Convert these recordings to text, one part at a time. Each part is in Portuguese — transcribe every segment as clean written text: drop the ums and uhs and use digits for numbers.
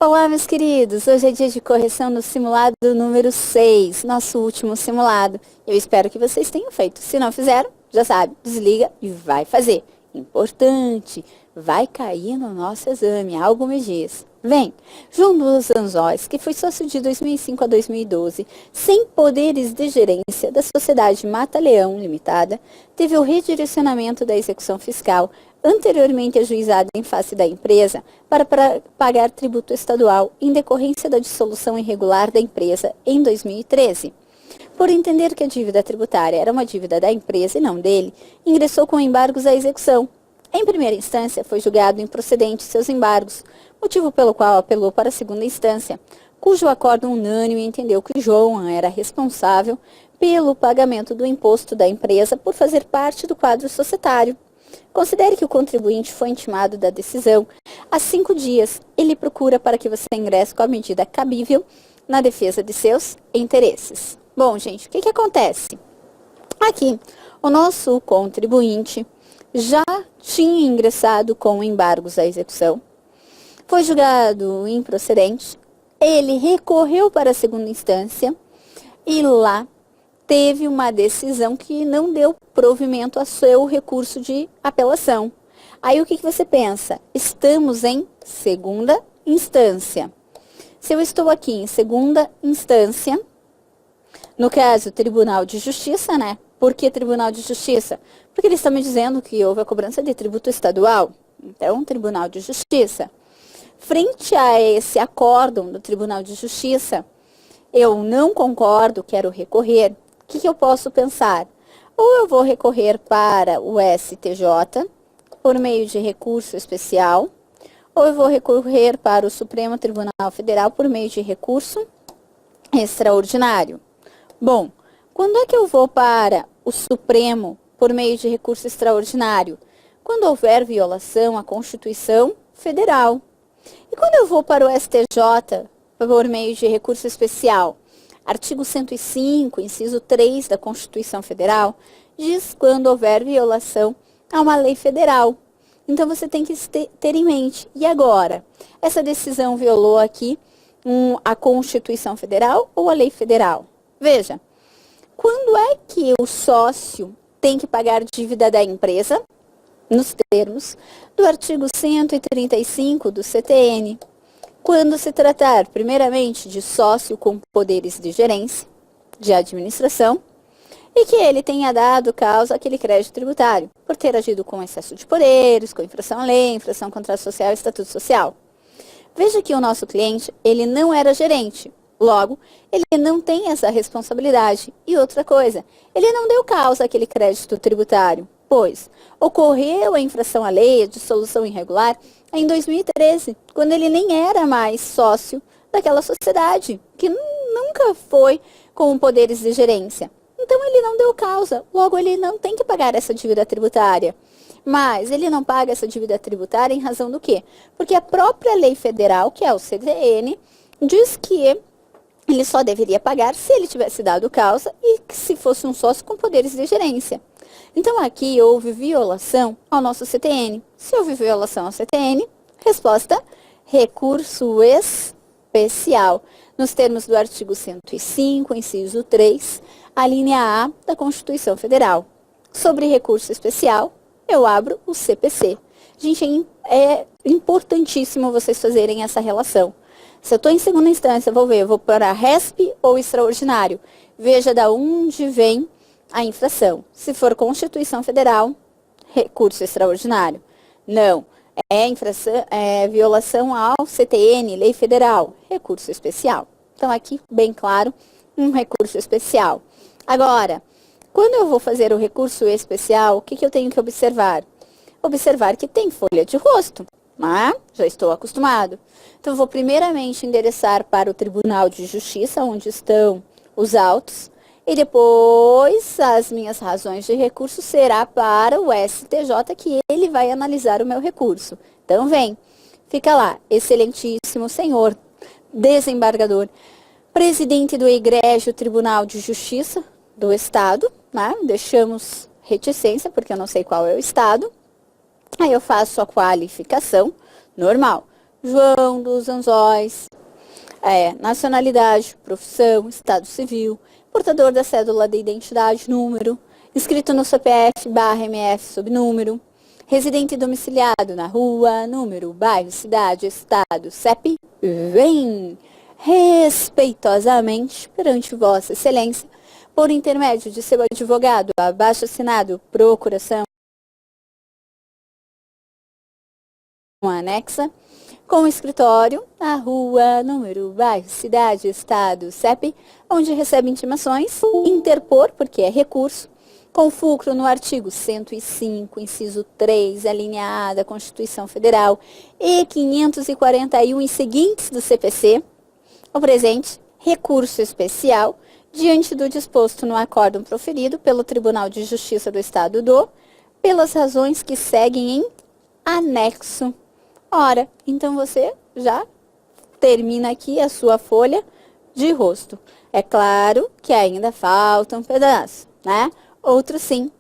Olá, meus queridos! Hoje é dia de correção no simulado número 6, nosso último simulado. Eu espero que vocês tenham feito. Se não fizeram, já sabe, desliga e vai fazer. Importante, vai cair no nosso exame, algo me diz. Vem, João dos Anjos, que foi sócio de 2005 a 2012, sem poderes de gerência da Sociedade Mata Leão Limitada, teve o redirecionamento da execução fiscal anteriormente ajuizada em face da empresa para pagar tributo estadual em decorrência da dissolução irregular da empresa em 2013. Por entender que a dívida tributária era uma dívida da empresa e não dele, ingressou com embargos à execução. Em primeira instância, foi julgado improcedente seus embargos, motivo pelo qual apelou para a segunda instância, cujo acórdão unânime entendeu que João era responsável pelo pagamento do imposto da empresa por fazer parte do quadro societário. Considere que o contribuinte foi intimado da decisão. Há 5 dias, ele procura para que você ingresse com a medida cabível na defesa de seus interesses. Bom, gente, o que acontece? Aqui, o nosso contribuinte já tinha ingressado com embargos à execução, foi julgado improcedente, ele recorreu para a segunda instância e lá teve uma decisão que não deu provimento a seu recurso de apelação. Aí o que você pensa? Estamos em segunda instância. Se eu estou aqui em segunda instância, no caso, Tribunal de Justiça, né? Por que Tribunal de Justiça? Porque eles estão me dizendo que houve a cobrança de tributo estadual. Então, Tribunal de Justiça. Frente a esse acórdão do Tribunal de Justiça, eu não concordo, quero recorrer. O que eu posso pensar? Ou eu vou recorrer para o STJ por meio de recurso especial, ou eu vou recorrer para o Supremo Tribunal Federal por meio de recurso extraordinário. Bom, quando é que eu vou para o Supremo por meio de recurso extraordinário? Quando houver violação à Constituição Federal. E quando eu vou para o STJ por meio de recurso especial? Artigo 105, inciso 3 da Constituição Federal, diz quando houver violação a uma lei federal. Então, você tem que ter em mente. E agora? Essa decisão violou aqui a Constituição Federal ou a lei federal? Veja, quando é que o sócio tem que pagar dívida da empresa? Nos termos do artigo 135 do CTN. Quando se tratar, primeiramente, de sócio com poderes de gerência, de administração, e que ele tenha dado causa àquele crédito tributário, por ter agido com excesso de poderes, com infração à lei, infração ao contrato social e estatuto social. Veja que o nosso cliente, ele não era gerente, logo, ele não tem essa responsabilidade. E outra coisa, ele não deu causa àquele crédito tributário, pois ocorreu a infração à lei, a dissolução irregular, em 2013, quando ele nem era mais sócio daquela sociedade, que nunca foi com poderes de gerência. Então, ele não deu causa, logo ele não tem que pagar essa dívida tributária. Mas ele não paga essa dívida tributária em razão do quê? Porque a própria lei federal, que é o CTN, diz que ele só deveria pagar se ele tivesse dado causa e se fosse um sócio com poderes de gerência. Então, aqui houve violação ao nosso CTN. Se houve violação ao CTN, resposta, recurso especial. Nos termos do artigo 105, inciso 3, a linha A da Constituição Federal. Sobre recurso especial, eu abro o CPC. Gente, é importantíssimo vocês fazerem essa relação. Se eu estou em segunda instância, eu vou para RESP ou extraordinário. Veja de onde vem a infração. Se for Constituição Federal, recurso extraordinário. Não, é violação ao CTN, lei federal, recurso especial. Então, aqui, bem claro, um recurso especial. Agora, quando eu vou fazer o recurso especial, o que eu tenho que observar? Observar que tem folha de rosto. Já estou acostumado. Então, vou primeiramente endereçar para o Tribunal de Justiça, onde estão os autos, e depois as minhas razões de recurso será para o STJ, que ele vai analisar o meu recurso. Então, fica lá, excelentíssimo senhor desembargador, presidente do Egrégio Tribunal de Justiça do Estado, né? Deixamos reticência, porque eu não sei qual é o Estado. Aí eu faço a qualificação normal. João dos Anzóis, nacionalidade, profissão, estado civil, portador da cédula de identidade, número, inscrito no CPF/MF sob número, residente domiciliado na rua, número, bairro, cidade, estado, CEP, vem respeitosamente perante Vossa Excelência, por intermédio de seu advogado, abaixo-assinado, procuração anexa, com escritório na rua, número, bairro, cidade, estado, CEP, onde recebe intimações, interpor, porque é recurso, com fulcro no artigo 105, inciso 3, a linha A da Constituição Federal e 541 e seguintes do CPC, o presente recurso especial, diante do disposto no acórdão proferido pelo Tribunal de Justiça do Estado pelas razões que seguem em anexo. Ora, então você já termina aqui a sua folha de rosto. É claro que ainda falta um pedaço, né? Outro sim.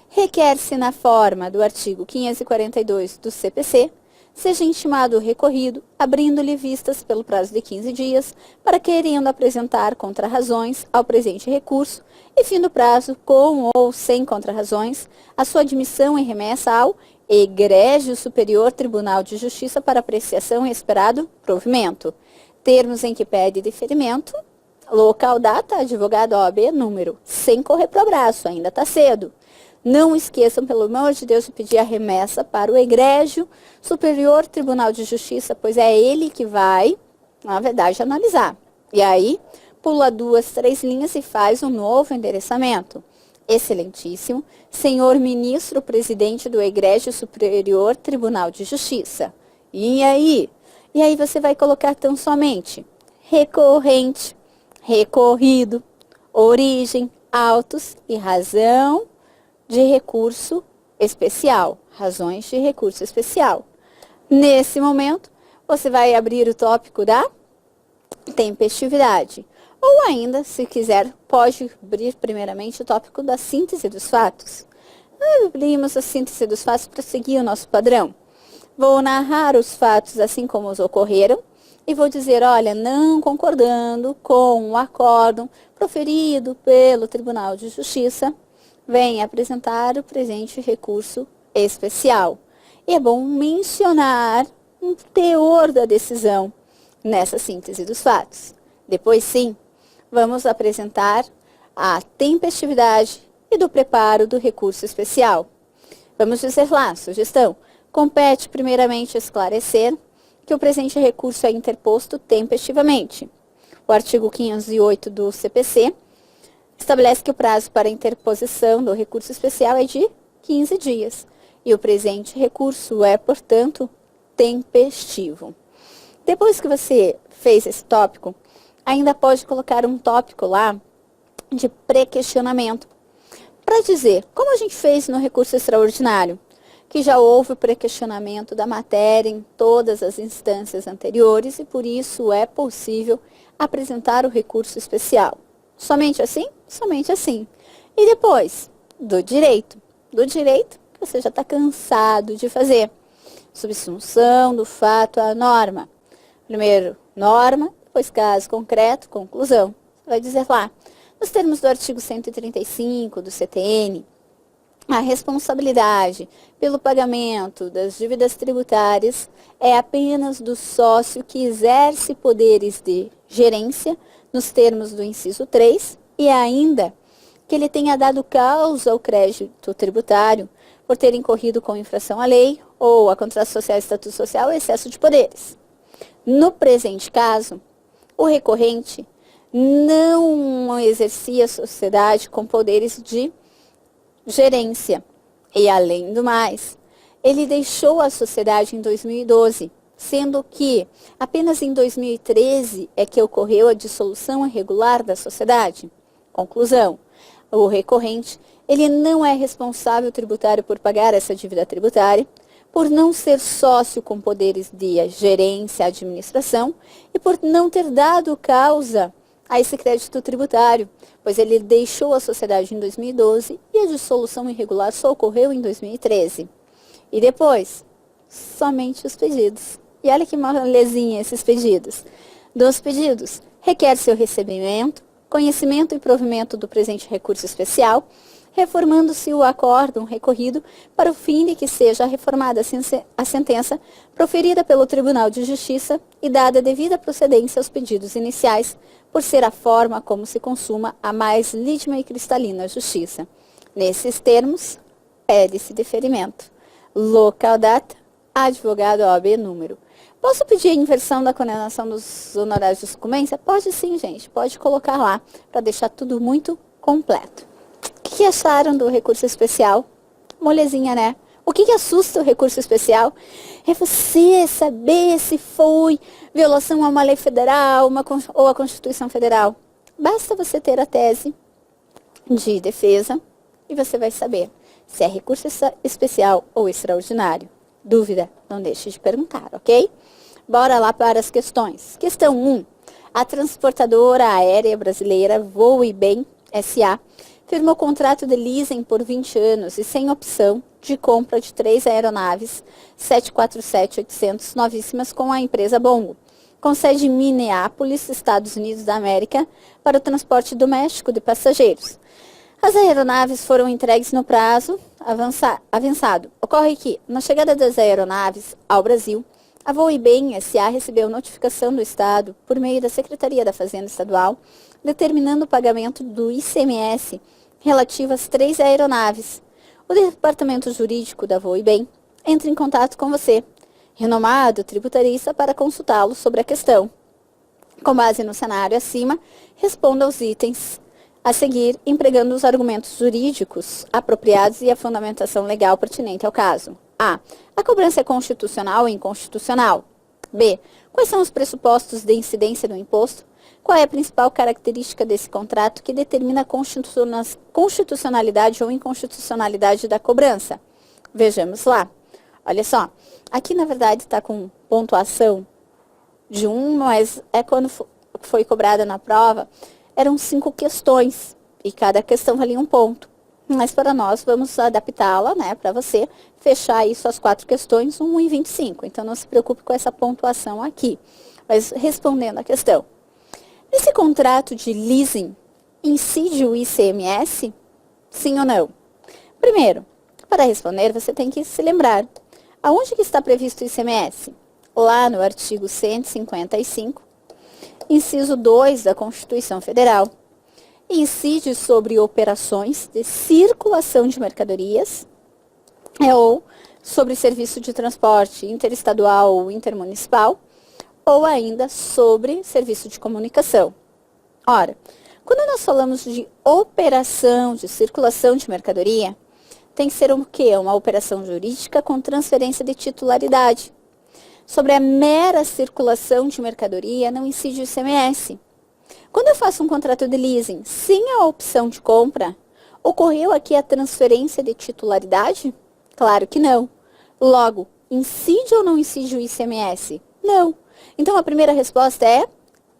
Requer-se na forma do artigo 542 do CPC, seja intimado o recorrido, abrindo-lhe vistas pelo prazo de 15 dias, para querendo apresentar contrarrazões ao presente recurso, e fim do prazo, com ou sem contrarrazões, a sua admissão em remessa ao Egrégio Superior Tribunal de Justiça para apreciação e esperado provimento. Termos em que pede deferimento, local, data, advogado, OAB, número, sem correr para o abraço, ainda está cedo. Não esqueçam, pelo amor de Deus, de pedir a remessa para o Egrégio Superior Tribunal de Justiça, pois é ele que vai, na verdade, analisar. E aí, pula 2, 3 linhas e faz um novo endereçamento. Excelentíssimo, senhor ministro presidente do Egrégio Superior Tribunal de Justiça. E aí? E aí você vai colocar tão somente recorrente, recorrido, origem, autos e razão de recurso especial. Razões de recurso especial. Nesse momento, você vai abrir o tópico da tempestividade. Ou ainda, se quiser, pode abrir primeiramente o tópico da síntese dos fatos. Abrimos a síntese dos fatos para seguir o nosso padrão. Vou narrar os fatos assim como os ocorreram e vou dizer, olha, não concordando com o acórdão proferido pelo Tribunal de Justiça, vem apresentar o presente recurso especial. E é bom mencionar o teor da decisão nessa síntese dos fatos. Depois, sim, vamos apresentar a tempestividade e do preparo do recurso especial. Vamos dizer lá, sugestão. Compete primeiramente esclarecer que o presente recurso é interposto tempestivamente. O artigo 508 do CPC estabelece que o prazo para interposição do recurso especial é de 15 dias. E o presente recurso é, portanto, tempestivo. Depois que você fez esse tópico, ainda pode colocar um tópico lá de pré-questionamento, para dizer, como a gente fez no recurso extraordinário, que já houve o pré-questionamento da matéria em todas as instâncias anteriores e por isso é possível apresentar o recurso especial. Somente assim? Somente assim. E depois, do direito. Do direito que você já está cansado de fazer. Subsunção do fato à norma. Primeiro, norma, depois caso concreto, conclusão. Você vai dizer lá, nos termos do artigo 135 do CTN, a responsabilidade pelo pagamento das dívidas tributárias é apenas do sócio que exerce poderes de gerência, nos termos do inciso 3, e ainda que ele tenha dado causa ao crédito tributário por ter incorrido com infração à lei ou a contrato social, estatuto social ou excesso de poderes. No presente caso, o recorrente não exercia sociedade com poderes de gerência. E, além do mais, ele deixou a sociedade em 2012, sendo que apenas em 2013 é que ocorreu a dissolução irregular da sociedade. Conclusão, o recorrente, ele não é responsável tributário por pagar essa dívida tributária, por não ser sócio com poderes de gerência, administração e por não ter dado causa a esse crédito tributário, pois ele deixou a sociedade em 2012 e a dissolução irregular só ocorreu em 2013. E depois, somente os pedidos. E olha que molezinha esses pedidos. Dos pedidos, requer-se o recebimento, conhecimento e provimento do presente recurso especial, reformando-se o acórdão recorrido para o fim de que seja reformada a sentença proferida pelo Tribunal de Justiça e dada devida procedência aos pedidos iniciais, por ser a forma como se consuma a mais lídima e cristalina justiça. Nesses termos, pede-se deferimento. Local, data, advogado OAB, número. Posso pedir a inversão da condenação dos honorários de sucumbência? Pode sim, gente. Pode colocar lá para deixar tudo muito completo. O que acharam do recurso especial? Molezinha, né? O que assusta o recurso especial? É você saber se foi violação a uma lei federal ou a Constituição Federal. Basta você ter a tese de defesa e você vai saber se é recurso especial ou extraordinário. Dúvida? Não deixe de perguntar, ok? Bora lá para as questões. Questão 1. A transportadora aérea brasileira Voibem S.A. firmou contrato de leasing por 20 anos e sem opção de compra de 3 aeronaves 747-800 novíssimas com a empresa Bombo, com sede em Minneapolis, Estados Unidos da América, para o transporte doméstico de passageiros. As aeronaves foram entregues no prazo avançado. Ocorre que, na chegada das aeronaves ao Brasil, a Voibem S.A. recebeu notificação do Estado, por meio da Secretaria da Fazenda Estadual, determinando o pagamento do ICMS relativo às 3 aeronaves. O Departamento Jurídico da Voibem entra em contato com você, renomado tributarista, para consultá-lo sobre a questão. Com base no cenário acima, responda aos itens a seguir, empregando os argumentos jurídicos apropriados e a fundamentação legal pertinente ao caso. A. A cobrança é constitucional ou inconstitucional? B. Quais são os pressupostos de incidência do imposto? Qual é a principal característica desse contrato que determina a constitucionalidade ou inconstitucionalidade da cobrança? Vejamos lá. Olha só, aqui na verdade está com pontuação de 1, mas é quando foi cobrada na prova, eram 5 questões e cada questão valia 1 ponto. Mas para nós vamos adaptá-la, né, para você fechar isso as 4 questões, 1 e 25. Então não se preocupe com essa pontuação aqui. Mas respondendo à questão. Nesse contrato de leasing, incide o ICMS? Sim ou não? Primeiro, para responder, você tem que se lembrar. Aonde que está previsto o ICMS? Lá no artigo 155, inciso 2 da Constituição Federal. Incide sobre operações de circulação de mercadorias ou sobre serviço de transporte interestadual ou intermunicipal, ou ainda sobre serviço de comunicação. Ora, quando nós falamos de operação de circulação de mercadoria, tem que ser o quê? Uma operação jurídica com transferência de titularidade. Sobre a mera circulação de mercadoria, não incide o ICMS. Quando eu faço um contrato de leasing sem a opção de compra, ocorreu aqui a transferência de titularidade? Claro que não. Logo, incide ou não incide o ICMS? Não. Então, a primeira resposta é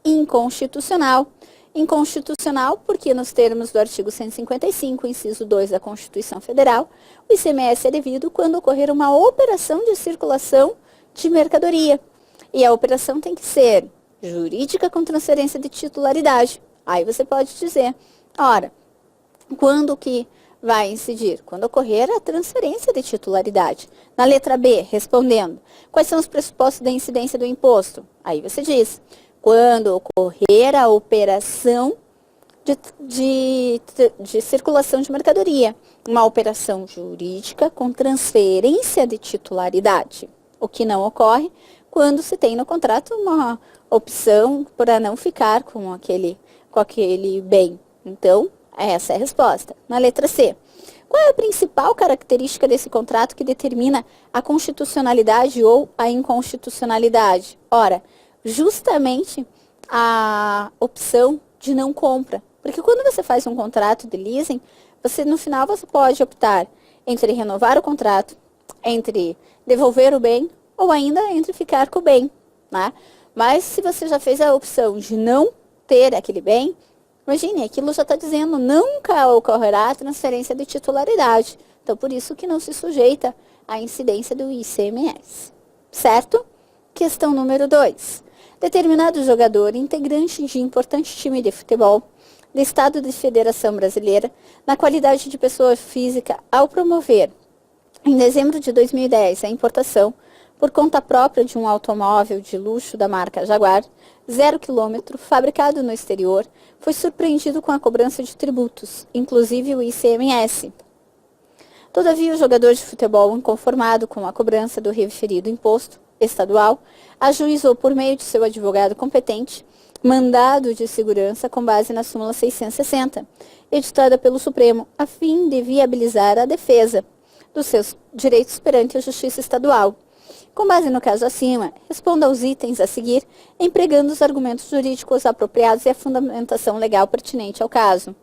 inconstitucional. Inconstitucional porque, nos termos do artigo 155, inciso 2 da Constituição Federal, o ICMS é devido quando ocorrer uma operação de circulação de mercadoria. E a operação tem que ser jurídica com transferência de titularidade. Aí você pode dizer, ora, quando que vai incidir? Quando ocorrer a transferência de titularidade. Na letra B, respondendo, quais são os pressupostos da incidência do imposto? Aí você diz, quando ocorrer a operação de circulação de mercadoria, uma operação jurídica com transferência de titularidade. O que não ocorre quando se tem no contrato uma opção para não ficar com aquele bem. Então, essa é a resposta. Na letra C, qual é a principal característica desse contrato que determina a constitucionalidade ou a inconstitucionalidade? Ora, justamente a opção de não compra. Porque quando você faz um contrato de leasing, no final você pode optar entre renovar o contrato, entre devolver o bem ou ainda entre ficar com o bem, né? Mas se você já fez a opção de não ter aquele bem, imagine, aquilo já está dizendo, nunca ocorrerá a transferência de titularidade. Então, por isso que não se sujeita à incidência do ICMS, certo? Questão número 2. Determinado jogador, integrante de importante time de futebol, do Estado de Federação Brasileira, na qualidade de pessoa física, ao promover, em dezembro de 2010, a importação, por conta própria de um automóvel de luxo da marca Jaguar, 0 km, fabricado no exterior, foi surpreendido com a cobrança de tributos, inclusive o ICMS. Todavia, o jogador de futebol, inconformado com a cobrança do referido imposto estadual, ajuizou por meio de seu advogado competente mandado de segurança com base na súmula 660, editada pelo Supremo, a fim de viabilizar a defesa dos seus direitos perante a Justiça Estadual. Com base no caso acima, responda aos itens a seguir, empregando os argumentos jurídicos apropriados e a fundamentação legal pertinente ao caso.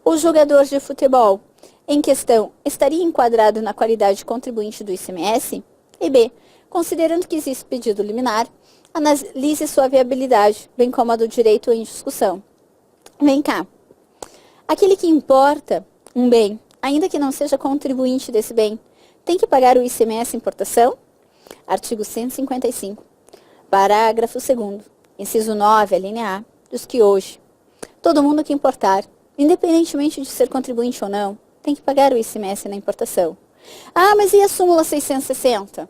O jogador de futebol em questão estaria enquadrado na qualidade de contribuinte do ICMS? E B, considerando que existe pedido liminar, analise sua viabilidade, bem como a do direito em discussão. Vem cá. Aquele que importa um bem, ainda que não seja contribuinte desse bem, tem que pagar o ICMS importação? Artigo 155, parágrafo 2º, inciso 9, a linha A, diz que hoje, todo mundo que importar, independentemente de ser contribuinte ou não, tem que pagar o ICMS na importação. Ah, mas e a súmula 660?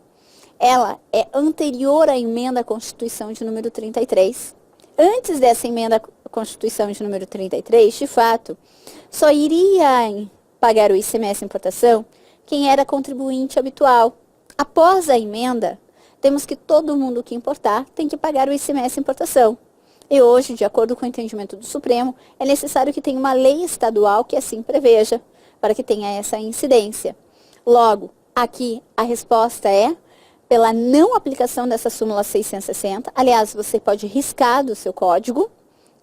Ela é anterior à emenda à Constituição de número 33. Antes dessa emenda à Constituição de número 33, de fato, só iria pagar o ICMS importação quem era contribuinte habitual. Após a emenda, temos que todo mundo que importar tem que pagar o ICMS importação. E hoje, de acordo com o entendimento do Supremo, é necessário que tenha uma lei estadual que assim preveja, para que tenha essa incidência. Logo, aqui a resposta é pela não aplicação dessa súmula 660. Aliás, você pode riscar do seu código,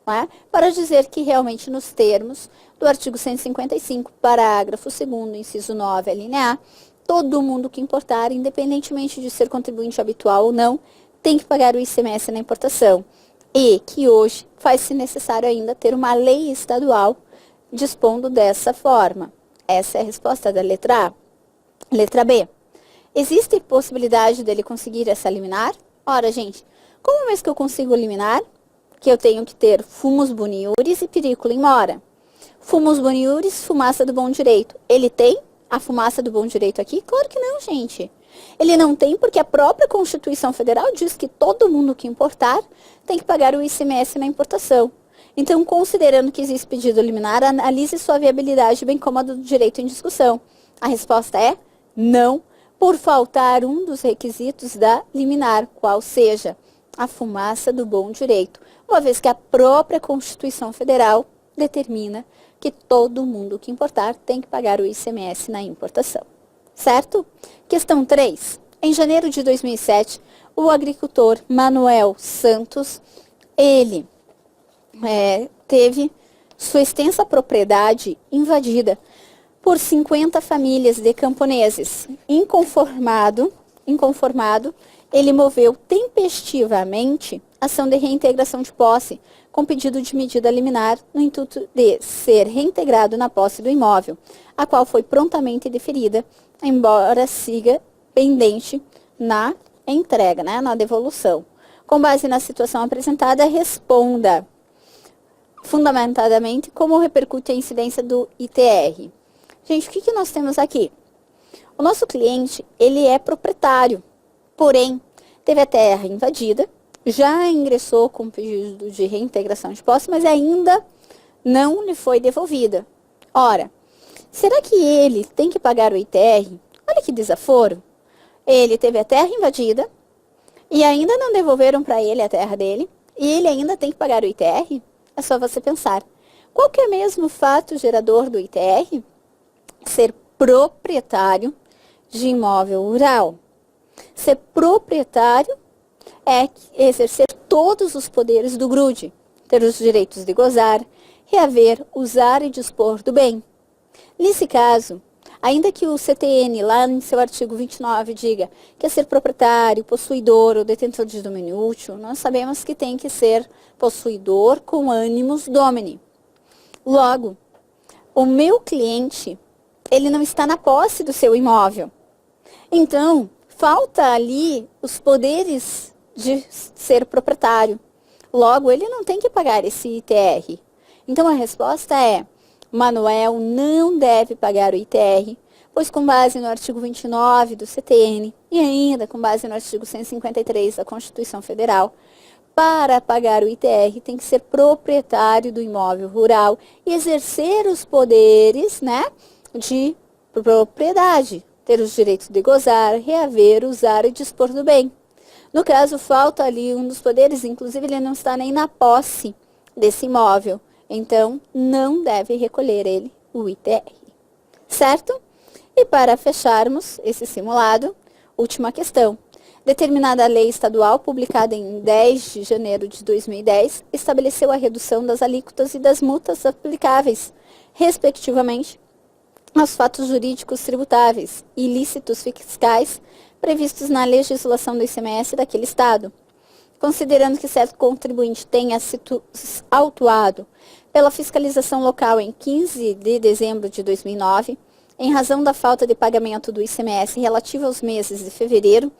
né, para dizer que realmente nos termos do artigo 155, parágrafo 2º, inciso 9, a linha A, todo mundo que importar, independentemente de ser contribuinte habitual ou não, tem que pagar o ICMS na importação. E que hoje faz-se necessário ainda ter uma lei estadual dispondo dessa forma. Essa é a resposta da letra A. Letra B. Existe possibilidade dele conseguir essa liminar? Ora, gente, como é que eu consigo liminar? Que eu tenho que ter fumus boniuris e periculum in mora. Fumus boniuris, fumaça do bom direito. Ele tem a fumaça do bom direito aqui? Claro que não, gente. Ele não tem porque a própria Constituição Federal diz que todo mundo que importar tem que pagar o ICMS na importação. Então, considerando que existe pedido liminar, analise sua viabilidade, bem como a do direito em discussão. A resposta é não, por faltar um dos requisitos da liminar, qual seja a fumaça do bom direito, uma vez que a própria Constituição Federal determina que todo mundo que importar tem que pagar o ICMS na importação. Certo? Questão 3. Em janeiro de 2007, o agricultor Manuel Santos, ele teve sua extensa propriedade invadida por 50 famílias de camponeses. Inconformado, ele moveu tempestivamente ação de reintegração de posse, com pedido de medida liminar, no intuito de ser reintegrado na posse do imóvel, a qual foi prontamente deferida, embora siga pendente na entrega, na devolução. Com base na situação apresentada, responda fundamentadamente como repercute a incidência do ITR. Gente, o que nós temos aqui? O nosso cliente, ele é proprietário, porém, teve a terra invadida, já ingressou com pedido de reintegração de posse, mas ainda não lhe foi devolvida. Ora, será que ele tem que pagar o ITR? Olha que desaforo. Ele teve a terra invadida e ainda não devolveram para ele a terra dele, e ele ainda tem que pagar o ITR? É só você pensar. Qual que é mesmo o fato gerador do ITR? Ser proprietário de imóvel rural. Ser proprietário é exercer todos os poderes do grude, ter os direitos de gozar, reaver, usar e dispor do bem. Nesse caso, ainda que o CTN, lá em seu artigo 29, diga que é ser proprietário, possuidor ou detentor de domínio útil, nós sabemos que tem que ser possuidor com animus domini. Logo, o meu cliente, ele não está na posse do seu imóvel. Então, falta ali os poderes de ser proprietário. Logo, ele não tem que pagar esse ITR. Então, a resposta é: Manuel não deve pagar o ITR, pois com base no artigo 29 do CTN e ainda com base no artigo 153 da Constituição Federal, para pagar o ITR tem que ser proprietário do imóvel rural e exercer os poderes, né, de propriedade, ter os direitos de gozar, reaver, usar e dispor do bem. No caso, falta ali um dos poderes, inclusive ele não está nem na posse desse imóvel, então não deve recolher ele o ITR, certo? E para fecharmos esse simulado, última questão. Determinada lei estadual, publicada em 10 de janeiro de 2010, estabeleceu a redução das alíquotas e das multas aplicáveis, respectivamente, aos fatos jurídicos tributáveis e ilícitos fiscais previstos na legislação do ICMS daquele Estado. Considerando que certo contribuinte tenha sido autuado pela fiscalização local em 15 de dezembro de 2009, em razão da falta de pagamento do ICMS relativo aos meses de fevereiro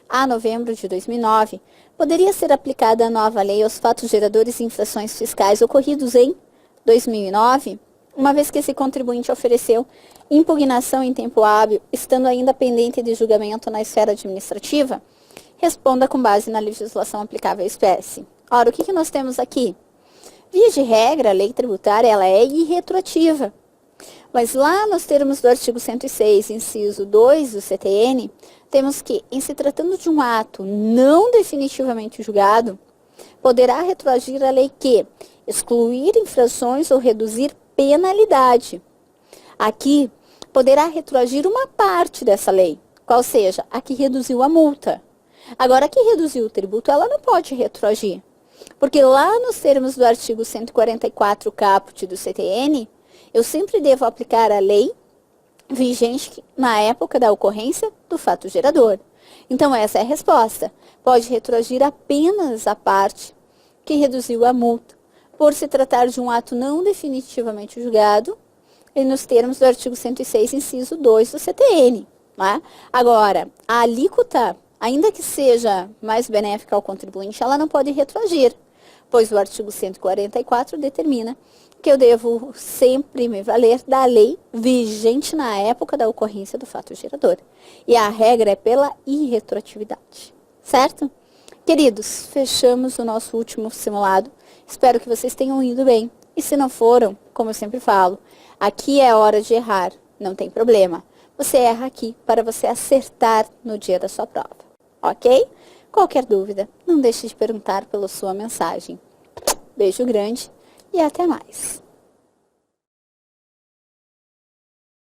a novembro de 2009, poderia ser aplicada a nova lei aos fatos geradores de infrações fiscais ocorridos em 2009, uma vez que esse contribuinte ofereceu impugnação em tempo hábil, estando ainda pendente de julgamento na esfera administrativa. Responda com base na legislação aplicável à espécie. Ora, o que nós temos aqui? Via de regra, a lei tributária ela é irretroativa. Mas lá nos termos do artigo 106, inciso 2 do CTN, temos que, em se tratando de um ato não definitivamente julgado, poderá retroagir a lei que excluir infrações ou reduzir penalidade. Aqui, poderá retroagir uma parte dessa lei, qual seja, a que reduziu a multa. Agora, a que reduziu o tributo, ela não pode retroagir, porque lá nos termos do artigo 144 caput do CTN, eu sempre devo aplicar a lei vigente na época da ocorrência do fato gerador. Então, essa é a resposta. Pode retroagir apenas a parte que reduziu a multa, por se tratar de um ato não definitivamente julgado, e nos termos do artigo 106, inciso 2 do CTN. Né? Agora, a alíquota, ainda que seja mais benéfica ao contribuinte, ela não pode retroagir, pois o artigo 144 determina que eu devo sempre me valer da lei vigente na época da ocorrência do fato gerador. E a regra é pela irretroatividade, certo? Queridos, fechamos o nosso último simulado. Espero que vocês tenham ido bem. E se não foram, como eu sempre falo, aqui é hora de errar, não tem problema. Você erra aqui para você acertar no dia da sua prova, ok? Qualquer dúvida, não deixe de perguntar pela sua mensagem. Beijo grande e até mais.